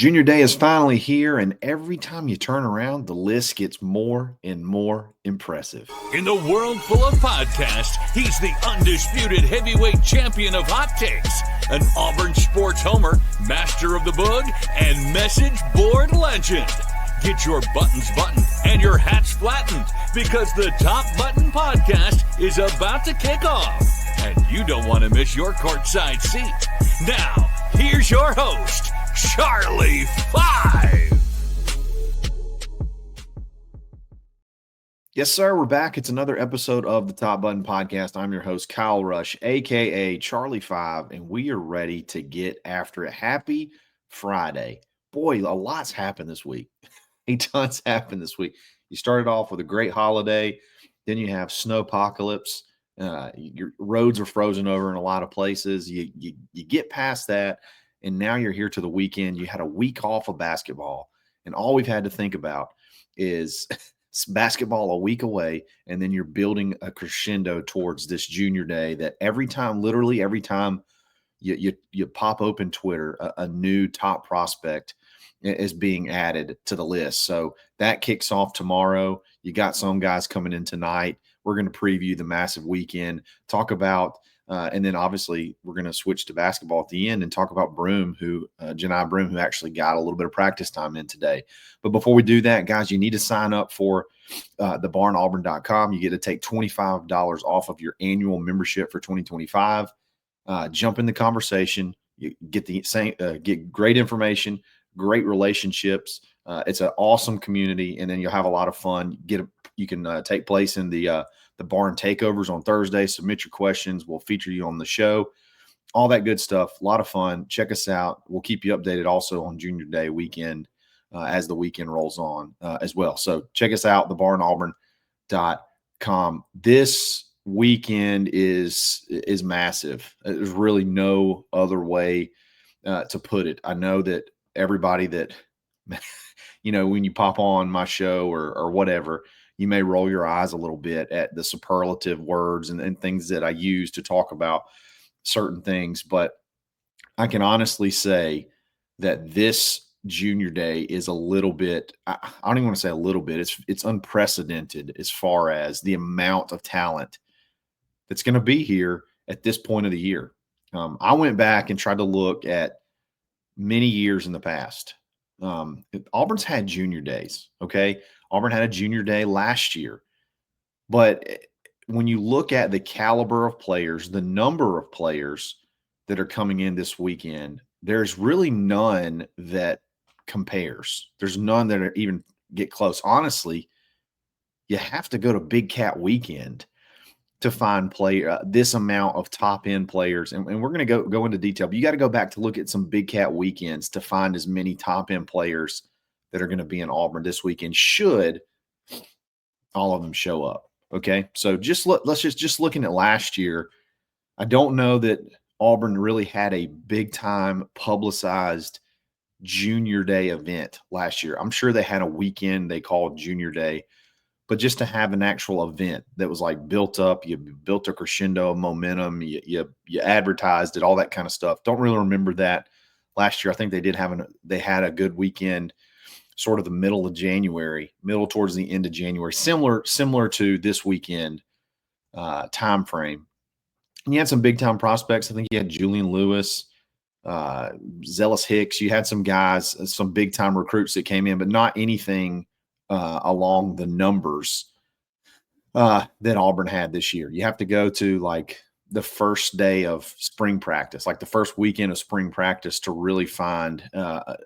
Junior Day is finally here, and every time you turn around, the list gets more and more impressive. In the world full of podcasts, he's the undisputed heavyweight champion of hot takes, an Auburn sports homer, master of the boog, and message board legend. Get your buttons buttoned and your hats flattened because the Top Button Podcast is about to kick off, and you don't want to miss your courtside seat. Now, here's your host, Charlie 5. Yes, sir. We're back. It's another episode of the Top Button Podcast. I'm your host, Kyle Rush, a.k.a. Charlie 5, and we are ready to get after it. Happy Friday. Boy, a lot's happened this week. A ton's happened this week. You started off with a great holiday. Then you have snowpocalypse. Your roads are frozen over in a lot of places. You get past that, and now you're here to the weekend. You had a week off of basketball, and all we've had to think about is basketball a week away, and then you're building a crescendo towards this junior day that literally every time you pop open Twitter, a new top prospect is being added to the list. So that kicks off tomorrow. You got some guys coming in tonight. We're going to preview the massive weekend, talk about, and then obviously we're going to switch to basketball at the end and talk about Johni Broome, who actually got a little bit of practice time in today. But before we do that, guys, you need to sign up for thebarnauburn.com. You get to take $25 off of your annual membership for 2025. Jump in the conversation. You get great information, great relationships. It's an awesome community, and then you'll have a lot of fun. You can take place in the barn takeovers on Thursday. Submit your questions. We'll feature you on the show. All that good stuff. A lot of fun. Check us out. We'll keep you updated also on Junior Day weekend as the weekend rolls on as well. So check us out, thebarnauburn.com. This weekend is massive. There's really no other way to put it. I know that everybody that, when you pop on my show or whatever, you may roll your eyes a little bit at the superlative words and things that I use to talk about certain things. But I can honestly say that this junior day is a little bit, I don't even want to say a little bit, it's unprecedented as far as the amount of talent that's going to be here at this point of the year. I went back and tried to look at many years in the past. Auburn's had junior days, okay? Auburn had a junior day last year. But when you look at the caliber of players, the number of players that are coming in this weekend, there's really none that compares. There's none that are even get close. Honestly, you have to go to Big Cat Weekend to find this amount of top-end players. And we're going to go into detail. But you got to go back to look at some Big Cat weekends to find as many top-end players that are going to be in Auburn this weekend, should all of them show up. Okay, so let's just looking at last year, I don't know that Auburn really had a big-time publicized junior day event last year. I'm sure they had a weekend they called Junior Day, but just to have an actual event that was like built up, you built a crescendo of momentum, you advertised it, all that kind of stuff. Don't really remember that last year. I think they had a good weekend, sort of the middle towards the end of January, similar to this weekend time frame. And you had some big time prospects. I think you had Julian Lewis, Zealous Hicks. You had some guys, some big time recruits that came in, but not anything along the numbers that Auburn had this year. You have to go to like the first day of spring practice, like the first weekend of spring practice, to really find a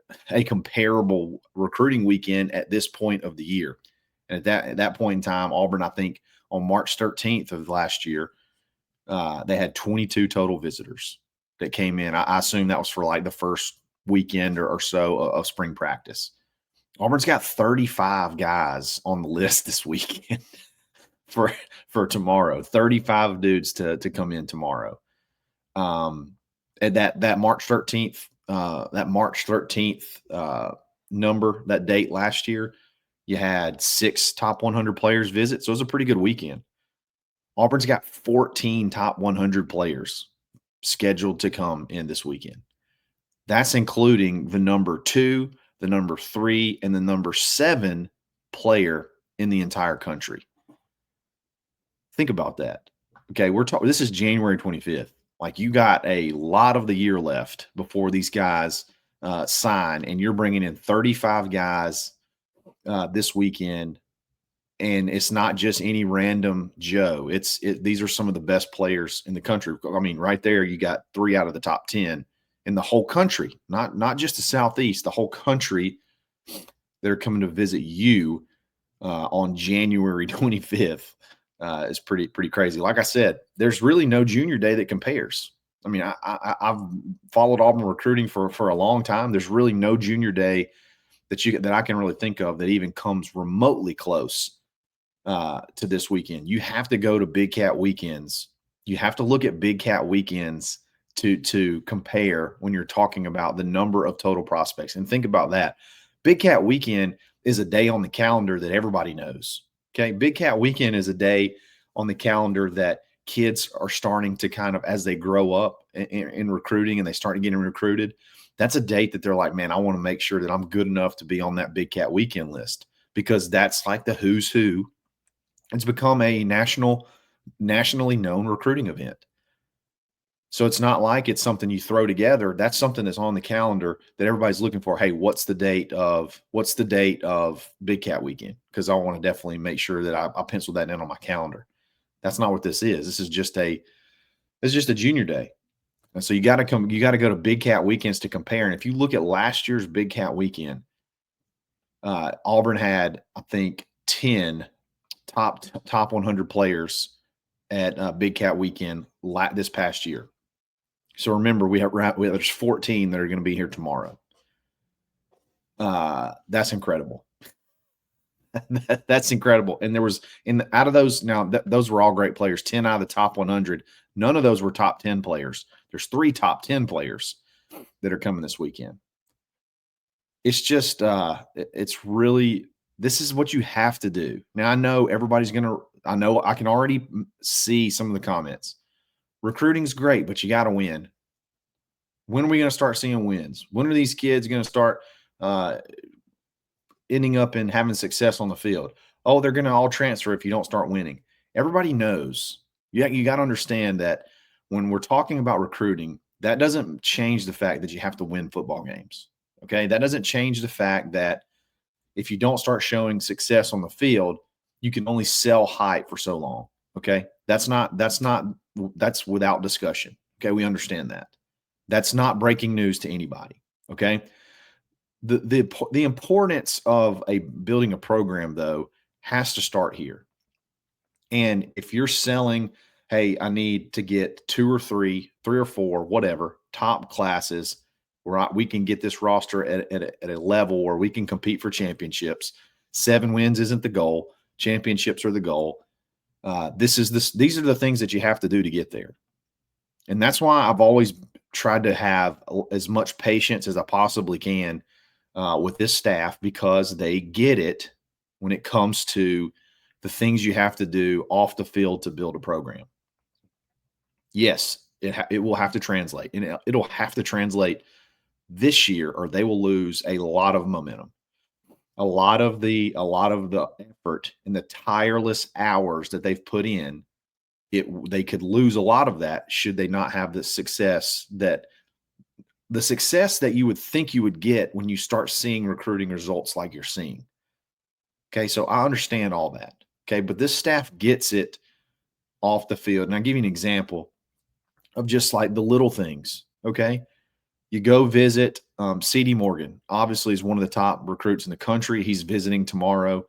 comparable recruiting weekend at this point of the year. And at that point in time, Auburn, I think on March 13th of last year, they had 22 total visitors that came in. I assume that was for like the first weekend or so of spring practice. Auburn's got 35 guys on the list this weekend for tomorrow. 35 dudes to come in tomorrow. And that March 13th, number, that date last year, you had 6 top 100 players visit. So it was a pretty good weekend. Auburn's got 14 top 100 players scheduled to come in this weekend. That's including the number 2, the number 3, and the number 7 player in the entire country. Think about that. Okay, we're talking. This is January 25th. Like, you got a lot of the year left before these guys sign, and you're bringing in 35 guys this weekend. And it's not just any random Joe. These are some of the best players in the country. I mean, right there, you got 3 out of the top 10 in the whole country, not just the Southeast, the whole country. They're coming to visit you on January 25th. Is pretty crazy. Like I said, there's really no junior day that compares. I mean, I've followed Auburn recruiting for a long time. There's really no junior day that I can really think of that even comes remotely close to this weekend. You have to go to Big Cat weekends. You have to look at Big Cat weekends to compare when you're talking about the number of total prospects. And think about that. Big Cat weekend is a day on the calendar that everybody knows. Okay. Big Cat weekend is a day on the calendar that kids are starting to kind of, as they grow up in recruiting and they start getting recruited, that's a date that they're like, man, I want to make sure that I'm good enough to be on that Big Cat weekend list, because that's like the who's who. It's become a nationally known recruiting event. So it's not like it's something you throw together. That's something that's on the calendar that everybody's looking for. Hey, what's the date of Big Cat weekend? Because I want to definitely make sure that I pencil that in on my calendar. That's not what this is. This is just a junior day. And so you got to go to Big Cat weekends to compare. And if you look at last year's Big Cat weekend, Auburn had, I think, 10 top 100 players at Big Cat weekend this past year. So remember, there's 14 that are going to be here tomorrow. That's incredible. That's incredible. And there was out of those, now those were all great players. 10 out of the top 100. None of those were top 10 players. There's 3 top 10 players that are coming this weekend. It's just, it's really, this is what you have to do. Now, I know I can already see some of the comments. Recruiting's great, but you got to win. When are we going to start seeing wins? When are these kids going to start ending up and having success on the field? Oh, they're going to all transfer if you don't start winning. Everybody knows. You got to understand that when we're talking about recruiting, that doesn't change the fact that you have to win football games. Okay, that doesn't change the fact that if you don't start showing success on the field, you can only sell hype for so long. Okay, that's without discussion. Okay, we understand that. That's not breaking news to anybody. Okay, the importance of building a program, though, has to start here. And if you're selling, hey, I need to get 2 or 3 or 4, whatever, top classes where we can get this roster at a level where we can compete for championships. 7 wins isn't the goal. Championships are the goal. These are the things that you have to do to get there. And that's why I've always tried to have as much patience as I possibly can with this staff, because they get it when it comes to the things you have to do off the field to build a program. Yes, it will have to translate, and it'll have to translate this year, or they will lose a lot of momentum. A lot of the effort and the tireless hours that they've put in, they could lose a lot of that should they not have the success that you would think you would get when you start seeing recruiting results like you're seeing. Okay, so I understand all that. Okay, but this staff gets it off the field. And I'll give you an example of just like the little things. Okay, you go visit C.D. Morgan. Obviously, is one of the top recruits in the country. He's visiting tomorrow.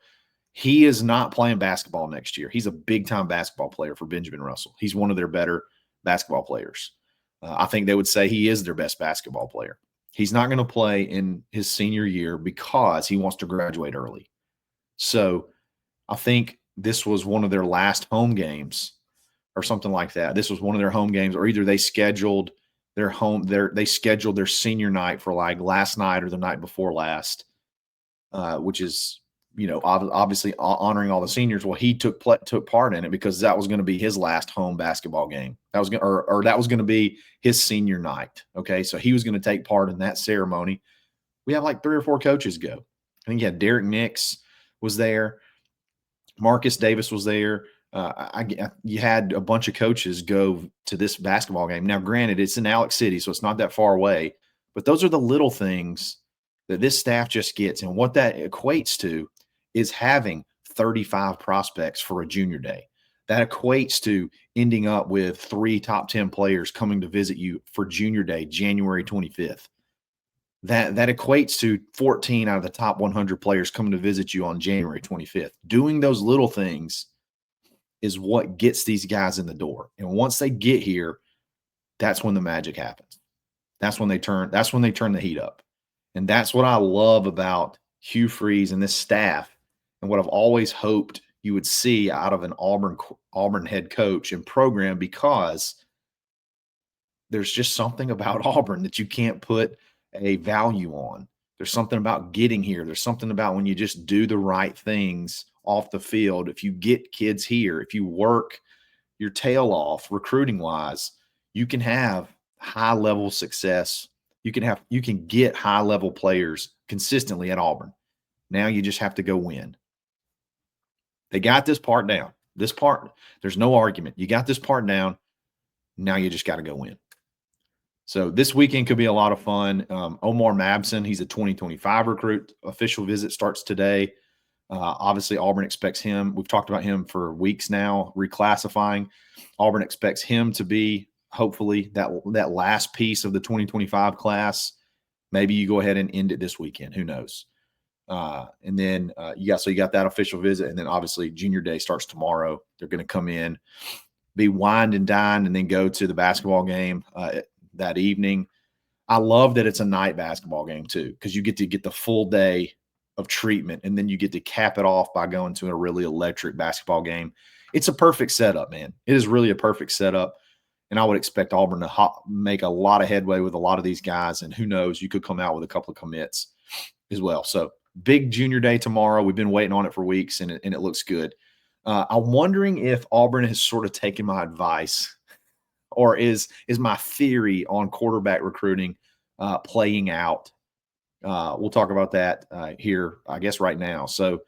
He is not playing basketball next year. He's a big-time basketball player for Benjamin Russell. He's one of their better basketball players. I think they would say he is their best basketball player. He's not going to play in his senior year because he wants to graduate early. So I think this was one of their last home games or something like that. This was one of their home games, or either they scheduled their senior night for like last night or the night before last, which is obviously honoring all the seniors. Well, he took part in it because that was going to be his last home basketball game. That was that was going to be his senior night. Okay, so he was going to take part in that ceremony. We have like 3 or 4 coaches go. I think Derek Nix was there, Marcus Davis was there. You had a bunch of coaches go to this basketball game. Now, granted, it's in Alex City, so it's not that far away. But those are the little things that this staff just gets, and what that equates to is having 35 prospects for a junior day. That equates to ending up with 3 top 10 players coming to visit you for junior day, January 25th. That equates to 14 out of the top 100 players coming to visit you on January 25th. Doing those little things is what gets these guys in the door. And once they get here, that's when the magic happens. That's when they turn the heat up. And that's what I love about Hugh Freeze and this staff, and what I've always hoped you would see out of an Auburn head coach and program, because there's just something about Auburn that you can't put a value on. There's something about getting here. There's something about when you just do the right things off the field. If you get kids here, if you work your tail off recruiting wise, you can have high level success. You can get high level players consistently at Auburn. Now you just have to go win. They got this part down. This part, there's no argument. You got this part down. Now you just got to go win. So this weekend could be a lot of fun. Omar Mabson, he's a 2025 recruit. Official visit starts today. Obviously, Auburn expects him. We've talked about him for weeks now, reclassifying. Auburn expects him to be, hopefully, that last piece of the 2025 class. Maybe you go ahead and end it this weekend. Who knows? And then you got that official visit. And then, obviously, junior day starts tomorrow. They're going to come in, be wined and dined, and then go to the basketball game that evening. I love that it's a night basketball game too, because you get to get the full day of treatment, and then you get to cap it off by going to a really electric basketball game. It's a perfect setup, man. It is really a perfect setup, and I would expect Auburn to make a lot of headway with a lot of these guys, and who knows, you could come out with a couple of commits as well. So big junior day tomorrow. We've been waiting on it for weeks, and it looks good. I'm wondering if Auburn has sort of taken my advice, or is my theory on quarterback recruiting playing out? We'll talk about that here, I guess, right now. So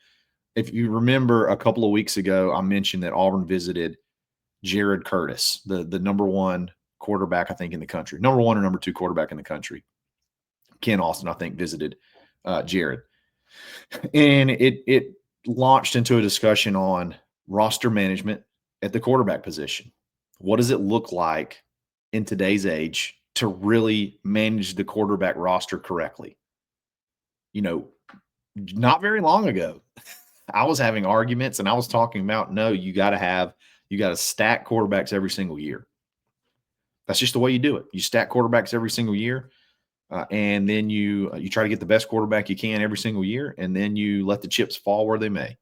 if you remember a couple of weeks ago, I mentioned that Auburn visited Jared Curtis, the number 1 quarterback, I think, in the country. Number 1 or number 2 quarterback in the country. Ken Austin, I think, visited Jared. And it launched into a discussion on roster management at the quarterback position. What does it look like in today's age to really manage the quarterback roster correctly? Not very long ago, I was having arguments and I was talking about, no, you got to stack quarterbacks every single year. That's just the way you do it. You stack quarterbacks every single year, and then you try to get the best quarterback you can every single year, and then you let the chips fall where they may.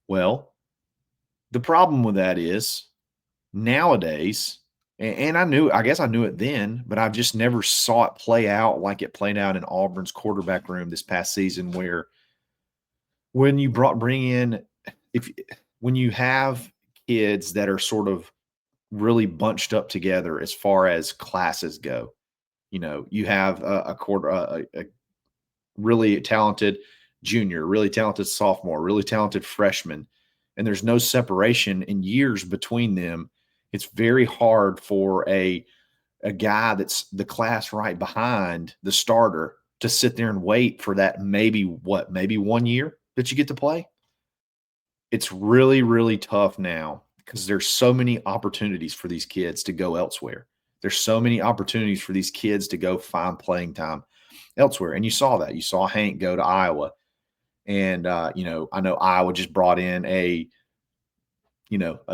Well, the problem with that is, nowadays, and I guess I knew it then, but I just never saw it play out like it played out in Auburn's quarterback room this past season, where when you when you have kids that are sort of really bunched up together as far as classes go, you have a really talented junior, really talented sophomore, really talented freshman, and there's no separation in years between them. It's very hard for a guy that's the class right behind the starter to sit there and wait for that maybe 1 year that you get to play. It's really, really tough now because there's so many opportunities for these kids to go elsewhere. There's so many opportunities for these kids to go find playing time elsewhere. And you saw that. You saw Hank go to Iowa. And, I know Iowa just brought in a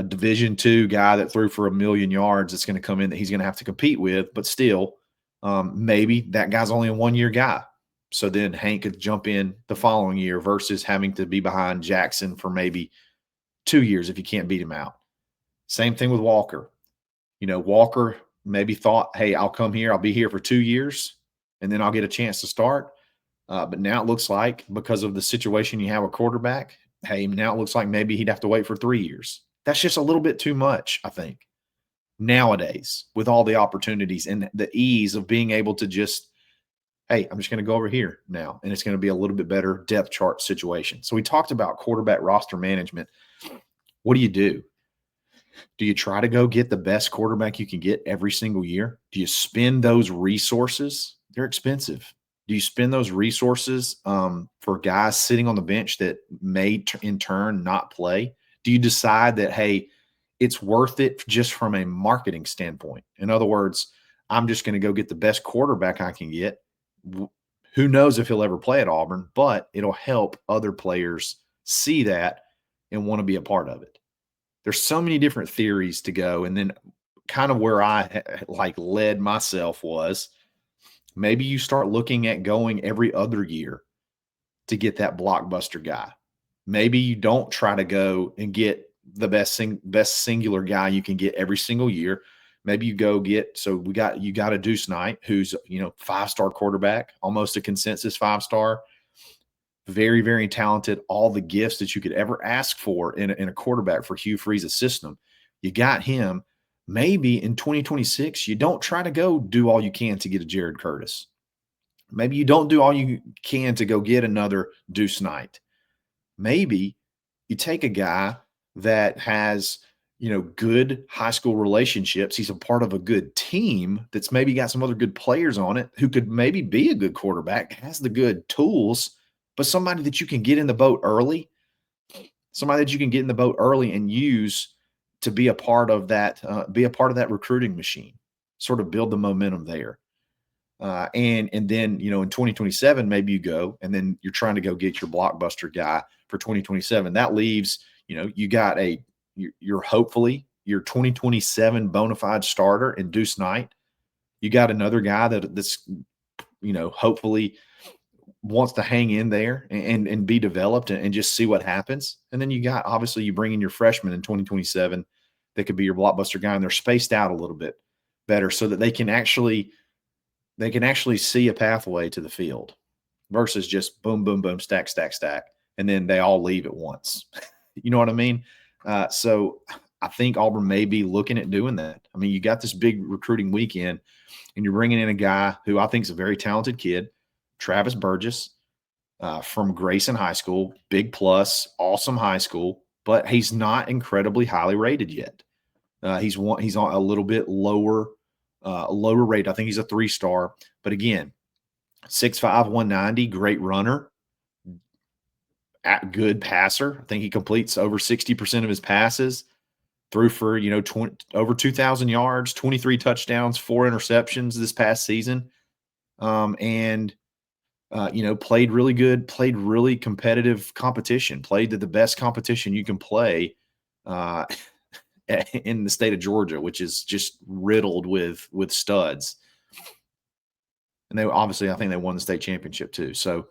Division II guy that threw for 1 million yards that's going to come in that he's going to have to compete with. But still, maybe that guy's only a 1-year guy. So then Hank could jump in the following year versus having to be behind Jackson for maybe 2 years if you can't beat him out. Same thing with Walker. Walker maybe thought, hey, I'll come here. I'll be here for 2 years, and then I'll get a chance to start. But now it looks like, because of the situation you have a quarterback, hey, now it looks like maybe he'd have to wait for 3 years. That's just a little bit too much, I think, nowadays, with all the opportunities and the ease of being able to just, hey, I'm just going to go over here now, and it's going to be a little bit better depth chart situation. So we talked about quarterback roster management. What do you do? Do you try to go get the best quarterback you can get every single year? Do you spend those resources? They're expensive. Do you spend those resources for guys sitting on the bench that may in turn not play? Do you decide that, hey, it's worth it just from a marketing standpoint? In other words, I'm just going to go get the best quarterback I can get. Who knows if he'll ever play at Auburn, but it'll help other players see that and want to be a part of it. There's so many different theories to go. And then kind of where I led myself was, maybe you start looking at going every other year to get that blockbuster guy. Maybe you don't try to go and get the best singular guy you can get every single year. Maybe you go get, so you got a Deuce Knight, who's, 5-star quarterback, almost a consensus 5-star. Very, very talented, all the gifts that you could ever ask for in a quarterback for Hugh Freeze's system. You got him. Maybe in 2026, you don't try to go do all you can to get a Jared Curtis. Maybe you don't do all you can to go get another Deuce Knight. Maybe you take a guy that has, good high school relationships. He's a part of a good team that's maybe got some other good players on it who could maybe be a good quarterback, has the good tools, but somebody that you can get in the boat early, and use to be a part of that recruiting machine, sort of build the momentum there. And then, in 2027, maybe you go, and then you're trying to go get your blockbuster guy for 2027. That leaves, you got you're hopefully your 2027 bona fide starter in Deuce Knight. You got another guy that's, hopefully wants to hang in there and be developed and just see what happens. And then obviously you bring in your freshman in 2027 that could be your blockbuster guy, and they're spaced out a little bit better so that they can actually see a pathway to the field versus just boom, boom, boom, stack, stack, stack. And then they all leave at once. You know what I mean? So I think Auburn may be looking at doing that. I mean, you got this big recruiting weekend, and you're bringing in a guy who I think is a very talented kid, Travis Burgess, from Grayson High School, big plus, awesome high school, but he's not incredibly highly rated yet. He's on a little bit lower rate. I think he's a 3-star, but again, 6'5", 190, great runner, good passer. I think he completes over 60% of his passes, threw for, over 2,000 yards, 23 touchdowns, 4 interceptions this past season. Played really good, played really competitive competition, played the best competition you can play in the state of Georgia, which is just riddled with studs. And I think they won the state championship too. So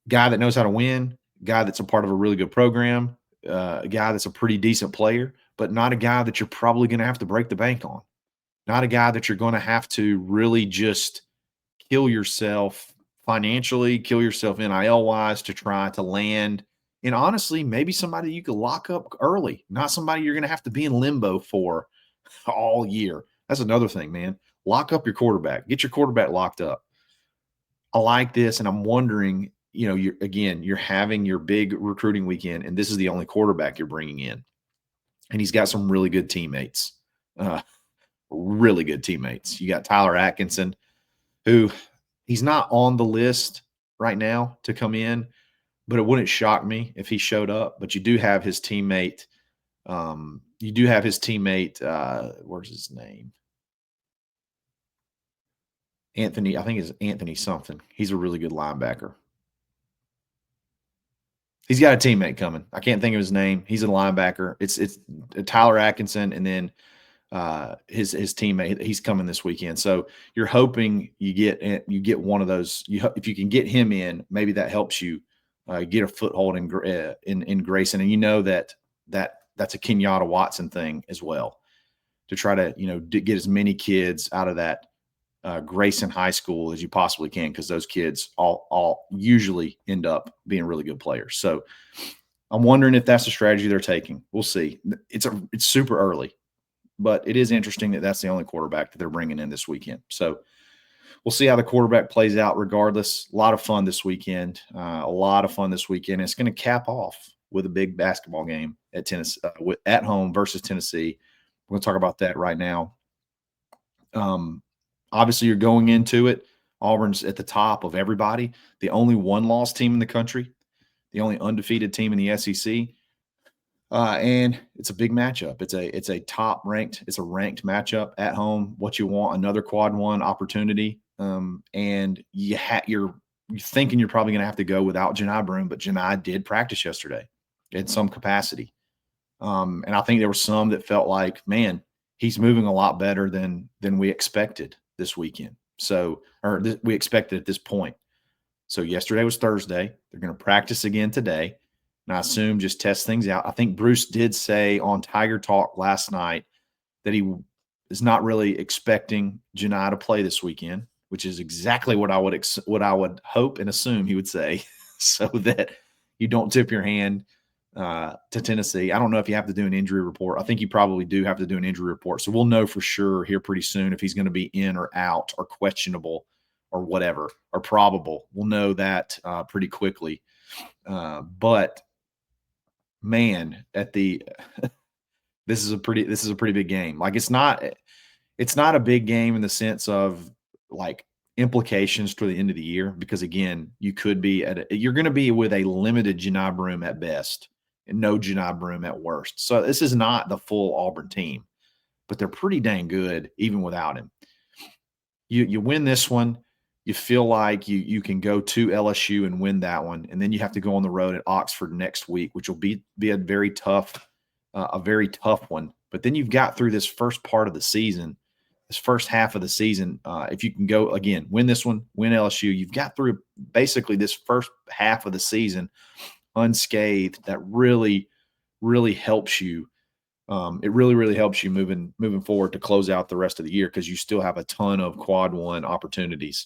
guy that knows how to win, guy that's a part of a really good program, a guy that's a pretty decent player, but not a guy that you're probably going to have to break the bank on. Not a guy that you're going to have to really just kill yourself financially, kill yourself NIL-wise to try to land. And honestly, maybe somebody you could lock up early, not somebody you're going to have to be in limbo for all year. That's another thing, man. Lock up your quarterback. Get your quarterback locked up. I like this, and I'm wondering, you're having your big recruiting weekend, and this is the only quarterback you're bringing in. And he's got some really good teammates. Really good teammates. You got Tyler Atkinson, who he's not on the list right now to come in, but it wouldn't shock me if he showed up. But you do have his teammate. Where's his name? Anthony. I think it's Anthony something. He's a really good linebacker. He's got a teammate coming. I can't think of his name. He's a linebacker. It's Tyler Atkinson, and then his teammate. He's coming this weekend. So you're hoping you get one of those. If you can get him in, maybe that helps you get a foothold in Grayson. And that's a Kenyatta Watson thing as well, to try to get as many kids out of that Grayson High School as you possibly can, because those kids all usually end up being really good players. So I'm wondering if that's the strategy they're taking. We'll see. It's super early, but it is interesting that that's the only quarterback that they're bringing in this weekend. So we'll see how the quarterback plays out regardless. A lot of fun this weekend. It's going to cap off with a big basketball game at Tennessee, at home versus Tennessee. We're going to talk about that right now. Obviously, you're going into it. Auburn's at the top of everybody. The only one-loss team in the country. The only undefeated team in the SEC. And it's a big matchup. It's a ranked matchup at home. What you want, another quad one opportunity. And you're thinking you're probably going to have to go without Johni Broome, but Johni did practice yesterday in some capacity. And I think there were some that felt like, man, he's moving a lot better than we expected this weekend. So, we expected at this point. So yesterday was Thursday. They're going to practice again today. And I assume just test things out. I think Bruce did say on Tiger Talk last night that he is not really expecting Johni to play this weekend, which is exactly what I would hope and assume he would say, so that you don't tip your hand to Tennessee. I don't know if you have to do an injury report. I think you probably do have to do an injury report. So we'll know for sure here pretty soon if he's going to be in or out or questionable or whatever, or probable. We'll know that pretty quickly. But man, this is a pretty big game. Like, it's not a big game in the sense of like implications for the end of the year, because again, you're going to be with a limited Johni Broome at best and no Johni Broome at worst. So this is not the full Auburn team, but they're pretty dang good even without him. You win this one, you feel like you can go to LSU and win that one, and then you have to go on the road at Oxford next week, which will be a very tough one. But then you've got through this first part of the season, this first half of the season. If you can go again, win this one, win LSU, you've got through basically this first half of the season unscathed. That really, really helps you. It really helps you moving forward to close out the rest of the year, because you still have a ton of quad one opportunities.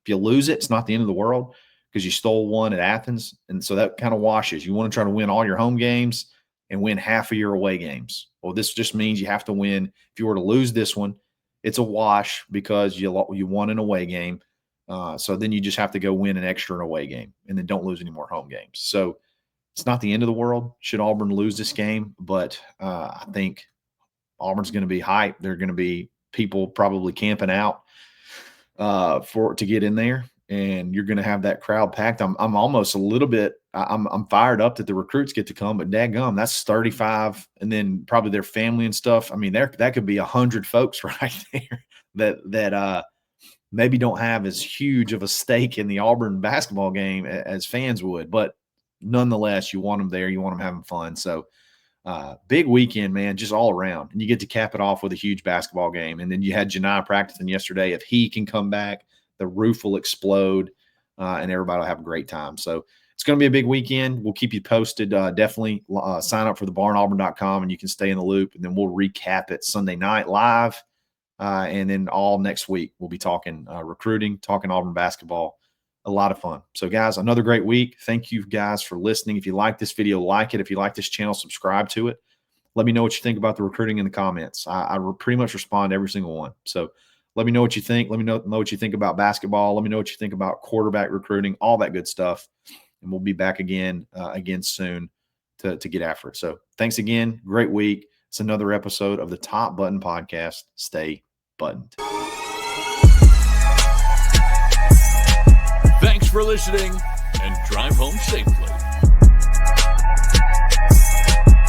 If you lose it, it's not the end of the world, because you stole one at Athens. And so that kind of washes. You want to try to win all your home games and win half of your away games. Well, this just means you have to win. If you were to lose this one, it's a wash because you won an away game. So then you just have to go win an extra away game and then don't lose any more home games. So it's not the end of the world should Auburn lose this game, but I think Auburn's going to be hyped. There are going to be people probably camping out to get in there, and you're going to have that crowd packed. I'm almost a little bit I'm fired up that the recruits get to come, but daggum, that's 35, and then probably their family and stuff. I mean, that could be 100 folks right there that maybe don't have as huge of a stake in the Auburn basketball game as fans would, but nonetheless, you want them there. You want them having fun. So big weekend, man, just all around. And you get to cap it off with a huge basketball game. And then you had Johni practicing yesterday. If he can come back, the roof will explode and everybody will have a great time. So it's going to be a big weekend. We'll keep you posted. Definitely sign up for thebarnauburn.com and you can stay in the loop. And then we'll recap it Sunday night live. And then all next week, we'll be talking recruiting, talking Auburn basketball. A lot of fun. So, guys, another great week. Thank you guys for listening. If you like this video, like it. If you like this channel, subscribe to it. Let me know what you think about the recruiting in the comments. I pretty much respond to every single one. So let me know what you think. Let me know what you think about basketball. Let me know what you think about quarterback recruiting, all that good stuff. And we'll be back again soon to get after it. So thanks again. Great week. It's another episode of the Top Button Podcast. Stay buttoned. Thanks for listening, and drive home safely.